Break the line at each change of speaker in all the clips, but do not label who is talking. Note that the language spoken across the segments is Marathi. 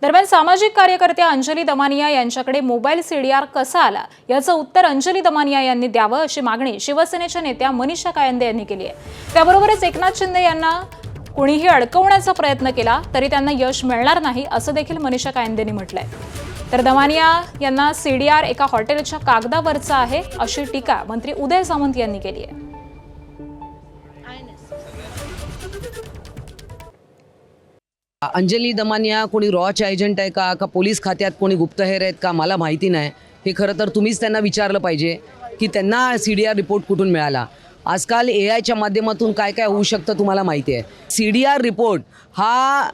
दरम्यान सामाजिक कार्यकर्त्या अंजली दमानिया यांच्याकडे मोबाईल सीडीआर कसा आला याचं उत्तर अंजली दमानिया यांनी द्यावं अशी मागणी शिवसेनेच्या नेत्या मनीषा कायंदे यांनी केली आहे। त्याबरोबरच एकनाथ शिंदे यांना कोणीही अडकवण्याचा प्रयत्न केला तरी त्यांना यश मिळणार नाही असं देखील मनीषा कायंदेंनी म्हटलंय। तर दमानिया यांना सीडीआर एका हॉटेलच्या कागदावरचा आहे अशी टीका मंत्री उदय सामंत यांनी केली आहे।
अंजली दमानिया कोणी रॉच एजंट आहे का पोलीस खात्यात कोणी गुप्तहेर आहेत का मला माहिती नाही। हे खरं तर तुम्हीच त्यांना विचारलं पाहिजे की त्यांना सीडीआर रिपोर्ट कुठून मिळाला। आजकाल एआयच्या माध्यमातून काय काय होऊ शकतं तुम्हाला माहिती आहे। सीडीआर रिपोर्ट हा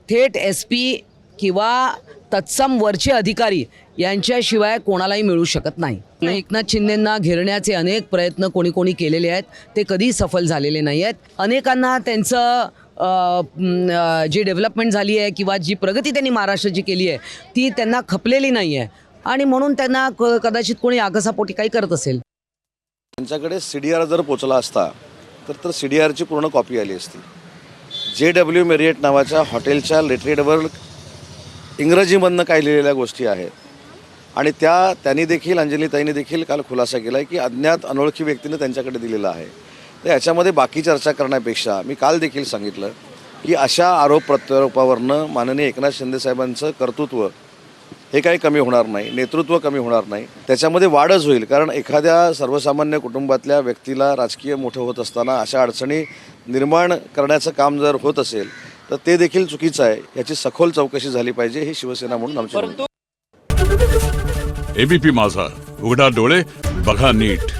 थेट एसपी किंवा तत्सम वरचे अधिकारी यांच्याशिवाय कोणालाही मिळू शकत नाही। एकनाथ शिंदेंना घेरण्याचे अनेक प्रयत्न कोणी कोणी केलेले आहेत, ते कधी सफल झालेले नाही आहेत। अनेकांना त्यांचं जी डेव्हलपमेंट झाली आहे किंवा जी प्रगती त्यांनी महाराष्ट्राची केली आहे ती त्यांना खपलेली नाही आहे आणि म्हणून त्यांना कदाचित कोणी आकसापोटी काही करत असेल।
त्यांच्याकडे सीडीआर जर पोचला असता तर सीडीआरची पूर्ण कॉपी आली असती। JW मेरियट नावाच्या हॉटेलच्या लेटरेडवर इंग्रजीमधनं काही लिहिलेल्या गोष्टी आहेत आणि त्यांनी देखील अंजलीताईंनी देखील काल खुलासा केला आहे की अज्ञात अनोळखी व्यक्तीने त्यांच्याकडे दिलेला आहे। तर याच्यामध्ये बाकी चर्चा करण्यापेक्षा मी काल देखील सांगितलं की अशा आरोप प्रत्यारोपावरनं माननीय एकनाथ शिंदे साहेबांचं कर्तृत्व हे काही कमी होणार नाही, नेतृत्व कमी होणार नाही, त्याच्यामध्ये वाढच होईल। कारण एखाद्या सर्वसामान्य कुटुंबातल्या व्यक्तीला राजकीय मोठं होत असताना अशा अडचणी निर्माण करण्याचं काम जर होत असेल तर ते देखील चुकीचं आहे। याची सखोल चौकशी झाली पाहिजे ही शिवसेना म्हणून आमची मागणी आहे।
एबीपी माझा, उघडा डोळे बघा नीट।